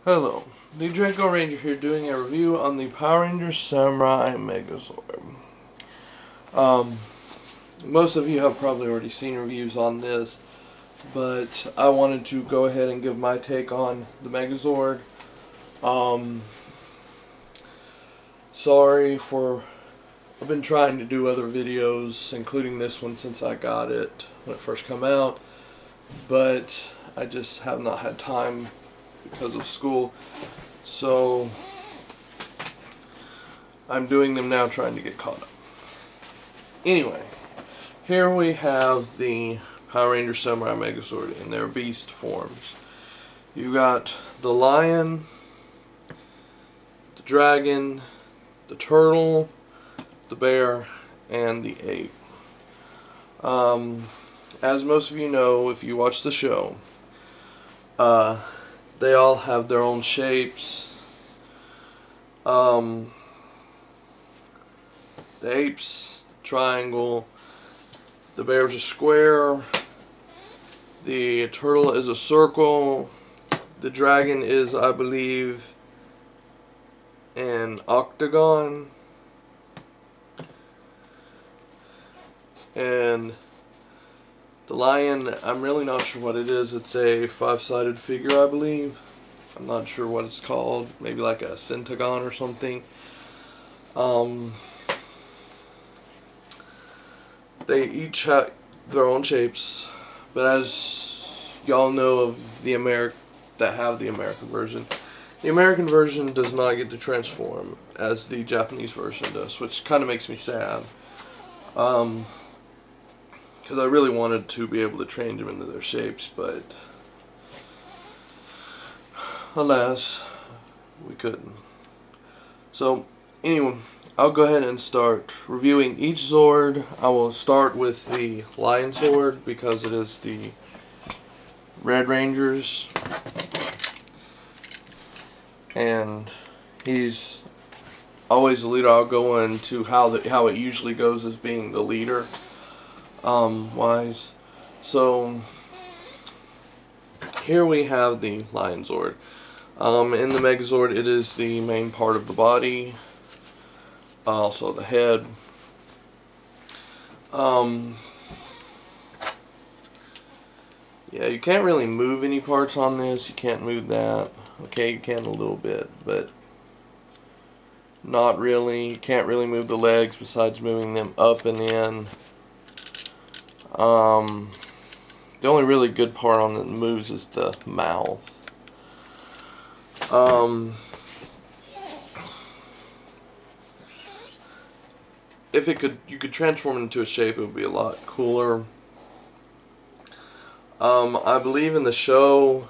Hello, the Draco Ranger here doing a review on the Power Rangers Samurai Megazord. Most of you have probably already seen reviews on this, but I wanted to go ahead and give my take on the Megazord. I've been trying to do other videos, including this one since I got it when it first came out, but I just have not had time because of school, so I'm doing them now, trying to get caught up. Anyway, here we have the Power Ranger Samurai Megazord in their beast forms. You got the lion, the dragon, the turtle, the bear, and the ape. As most of you know, if you watch the show, they all have their own shapes. The ape's triangle, the bear's a square, the turtle is a circle, the dragon is, I believe, an octagon, and the lion, I'm really not sure what it is. It's a five-sided figure, I believe. I'm not sure what it's called. Maybe like a centagon or something. They each have their own shapes, but as y'all know of the American version, the American version does not get to transform as the Japanese version does, which kind of makes me sad. Because I really wanted to be able to change them into their shapes, but alas, we couldn't. So, anyway, I'll go ahead and start reviewing each Zord. I will start with the Lion Zord because it is the Red Ranger's, and he's always the leader. I'll go into how it usually goes as being the leader. Wise. So here we have the Lion Zord. In the Megazord, it is the main part of the body, also the head. Yeah, you can't really move any parts on this. You can't move that. Okay, you can a little bit, but not really. You can't really move the legs besides moving them up and in. The only really good part on the moves is the mouth. If you could transform it into a shape, it would be a lot cooler. I believe in the show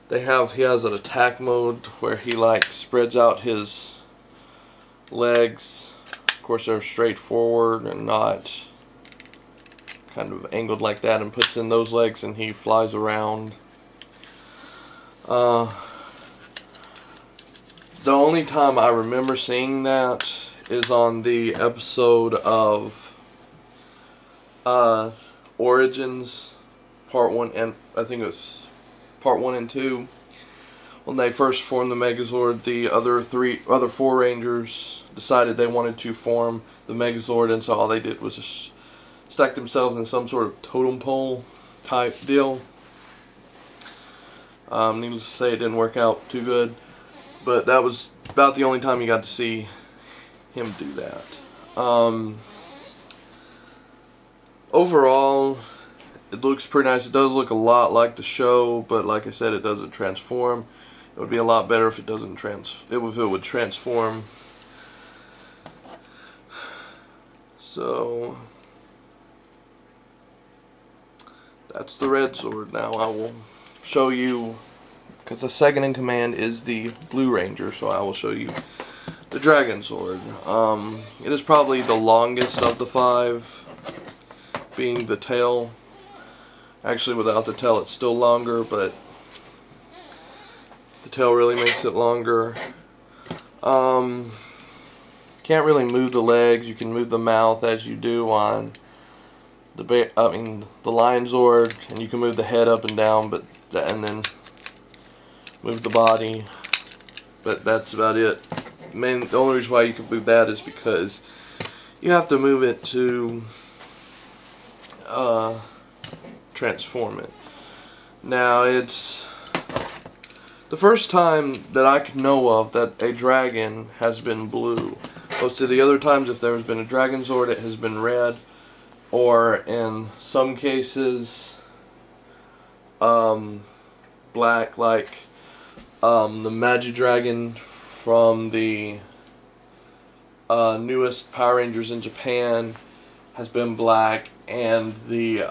he has an attack mode where he like spreads out his legs. Of course, they're straight forward and not kind of angled like that, and puts in those legs and he flies around. The only time I remember seeing that is on the episode of Origins Part 1, and I think it was Part 1 and 2. When they first formed the Megazord, the other four Rangers decided they wanted to form the Megazord, and so all they did was just stack themselves in some sort of totem pole type deal. Needless to say, it didn't work out too good, but that was about the only time you got to see him do that. Overall, it looks pretty nice. It does look a lot like the show, but like I said, it doesn't transform. It would be a lot better if it would transform. So that's the Red Zord. Now I will show you, because the second in command is the Blue Ranger, so I will show you the Dragon Zord. It is probably the longest of the five, being the tail. Actually, without the tail it's still longer, but the tail really makes it longer. Can't really move the legs. You can move the mouth as you do on the Lion Zord, and you can move the head up and down, and then move the body, but that's about it. The only reason why you can move that is because you have to move it to transform it. Now, it's the first time that I can know of that a dragon has been blue. Most of the other times, if there has been a Dragon Zord, it has been red, or in some cases, black, like the Magidragon from the newest Power Rangers in Japan has been black, and the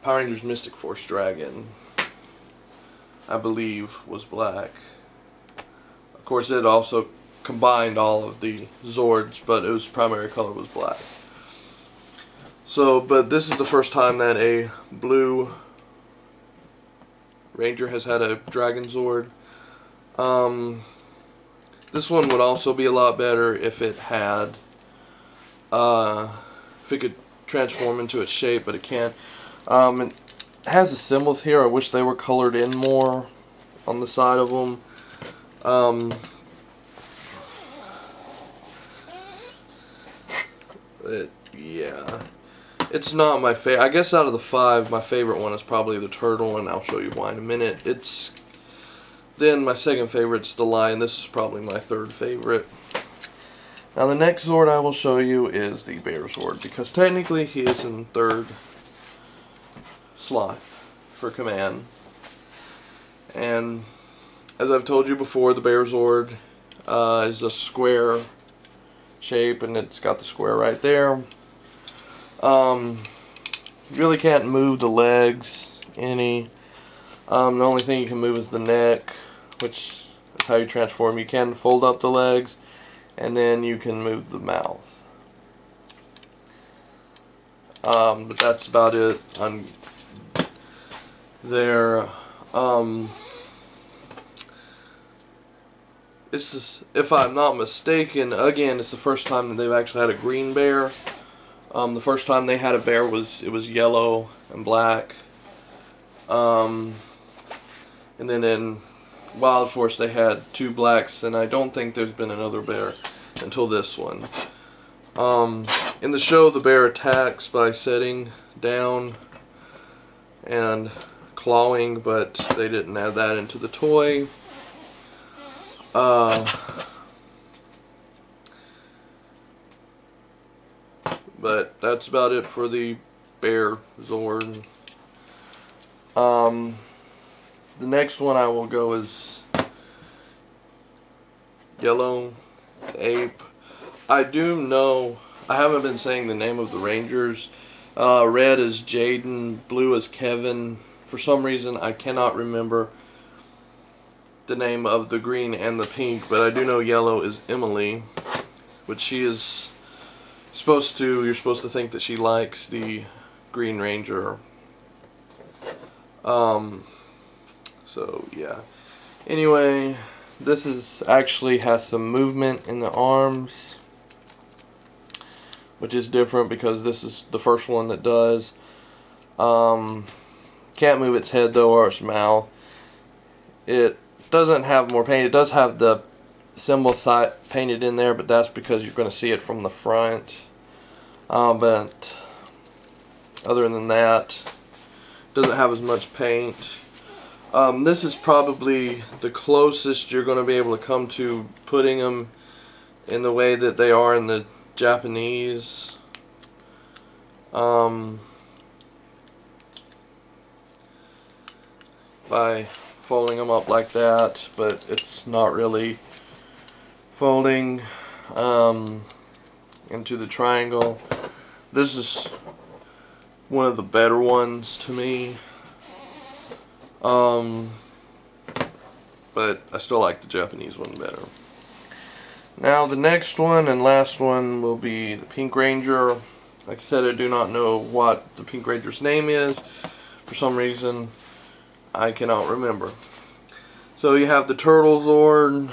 Power Rangers Mystic Force Dragon, I believe, was black. Of course, it also combined all of the Zords, but its primary color was black. So, but this is the first time that a blue Ranger has had a Dragon Zord. This one would also be a lot better if it had, if it could transform into its shape, but it can't. It has the symbols here. I wish they were colored in more on the side of them. Yeah, it's not my favorite. I guess out of the 5, my favorite one is probably the turtle, and I'll show you why in a minute. Then my second favorite's the lion. This is probably my third favorite. Now the next Zord I will show you is the Megazord, because technically he is in third slot for command. And as I've told you before, the Megazord is a square shape, and it's got the square right there. You really can't move the legs any. The only thing you can move is the neck, which is how you transform. You can fold up the legs, and then you can move the mouth. But that's about it on there. It's just, if I'm not mistaken, again, it's the first time that they've actually had a green bear. The first time they had a bear it was yellow and black. And then in Wild Force they had 2 blacks, and I don't think there's been another bear until this one. In the show, the bear attacks by sitting down and clawing, but they didn't add that into the toy. But that's about it for the Bear Zord. The next one I will go is Yellow Ape. I do know, I haven't been saying the name of the Rangers. Red is Jaden, blue is Kevin. For some reason I cannot remember the name of the green and the pink, but I do know yellow is Emily, which she is supposed to, you're supposed to think that she likes the Green Ranger. So yeah. Anyway, this is actually has some movement in the arms, which is different because this is the first one that does. Can't move its head though, or its mouth. It doesn't have more paint. It does have the symbol side painted in there, but that's because you're going to see it from the front. But other than that, it doesn't have as much paint. This is probably the closest you're going to be able to come to putting them in the way that they are in the Japanese. By folding them up like that, but it's not really folding into the triangle. This is one of the better ones to me, but I still like the Japanese one better. Now the next one and last one will be the Pink Ranger. Like I said, I do not know what the Pink Ranger's name is. For some reason I cannot remember. So you have the Turtle Zord.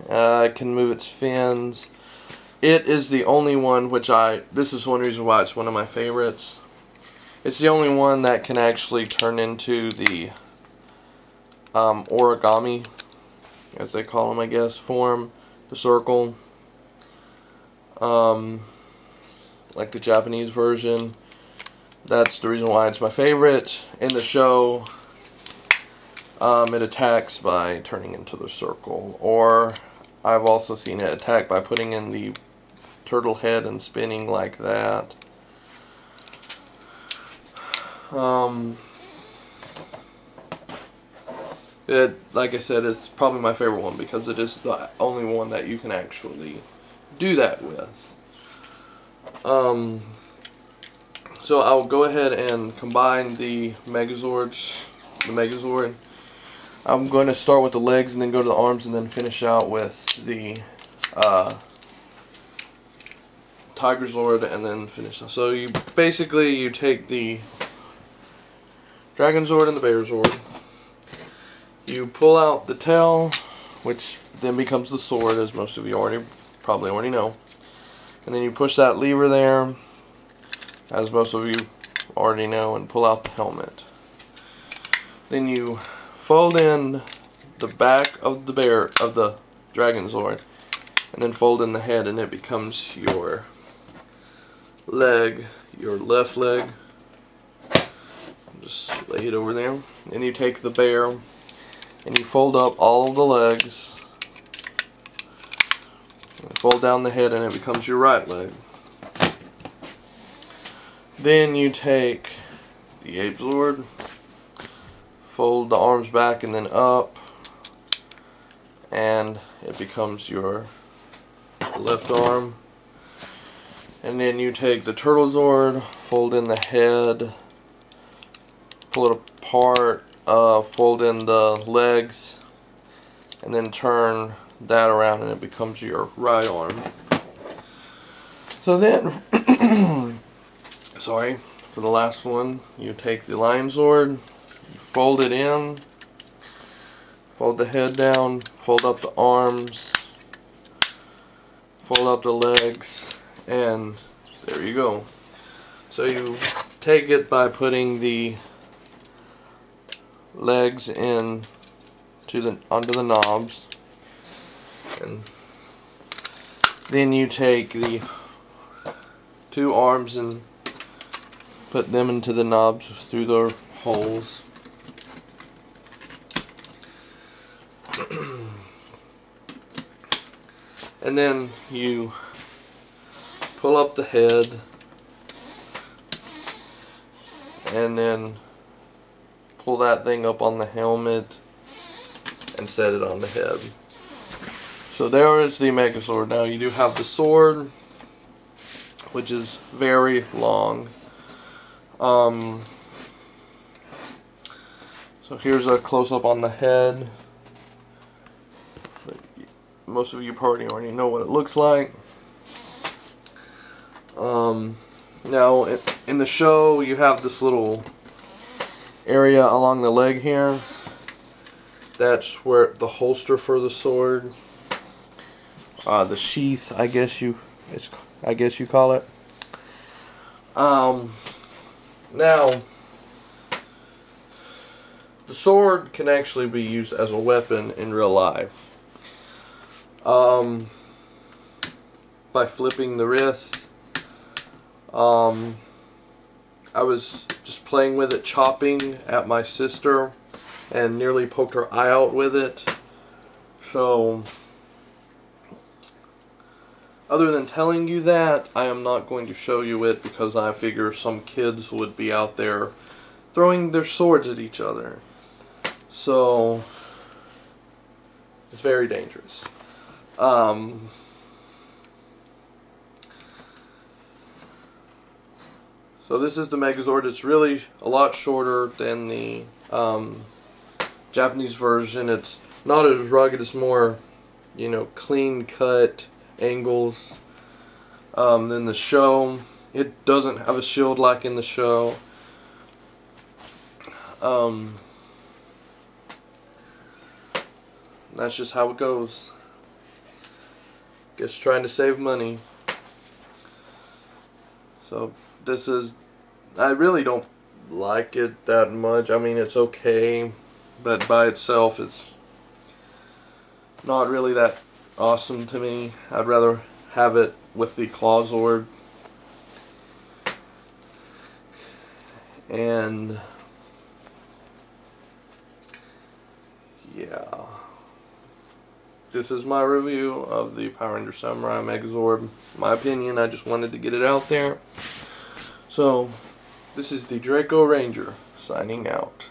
It can move its fins. It is the only one this is one reason why it's one of my favorites. It's the only one that can actually turn into the origami, as they call them, I guess, form, the circle, like the Japanese version. That's the reason why it's my favorite. In the show, it attacks by turning into the circle, or I've also seen it attack by putting in the turtle head and spinning like that. Like I said, it's probably my favorite one because it is the only one that you can actually do that with. So I'll go ahead and combine the Megazord. I'm going to start with the legs and then go to the arms and then finish out with the Tigerzord and then finish. So you basically take the Dragonzord and the Bearzord. You pull out the tail, which then becomes the sword, as most of you probably already know. And then you push that lever there, as most of you already know, and pull out the helmet. Then you fold in the back of the Dragonzord, and then fold in the head, and it becomes your leg, your left leg. Just lay it over there. Then you take the bear, and you fold up all of the legs, and fold down the head, and it becomes your right leg. Then you take the Apezord, fold the arms back and then up, and it becomes your left arm. And then you take the Turtlezord, fold in the head, pull it apart, fold in the legs, and then turn that around and it becomes your right arm. So then, sorry, for the last one, you take the Lionzord, you fold it in, fold the head down, fold up the arms, fold up the legs, and there you go. So you take it by putting the legs in onto the knobs, and then you take the two arms and put them into the knobs through the holes. And then you pull up the head and then pull that thing up on the helmet and set it on the head. So there is the Megazord. Now you do have the sword, which is very long. So here's a close-up on the head. Most of you probably already know what it looks like. Now in the show you have this little area along the leg here. That's where the holster for the sword, the sheath, I guess you call it. Now the sword can actually be used as a weapon in real life. By flipping the wrist. I was just playing with it, chopping at my sister, and nearly poked her eye out with it. So, other than telling you that, I am not going to show you it because I figure some kids would be out there throwing their swords at each other. So, it's very dangerous. So this is the Megazord. It's really a lot shorter than the Japanese version. It's not as rugged. It's more, clean cut angles than the show. It doesn't have a shield like in the show. That's just how it goes. Guess trying to save money. So I really don't like it that much. I mean, it's okay, but by itself it's not really that awesome to me. I'd rather have it with the Clawzord. And yeah, this is my review of the Power Ranger Samurai Megazord. My opinion, I just wanted to get it out there. So, this is the Draco Ranger signing out.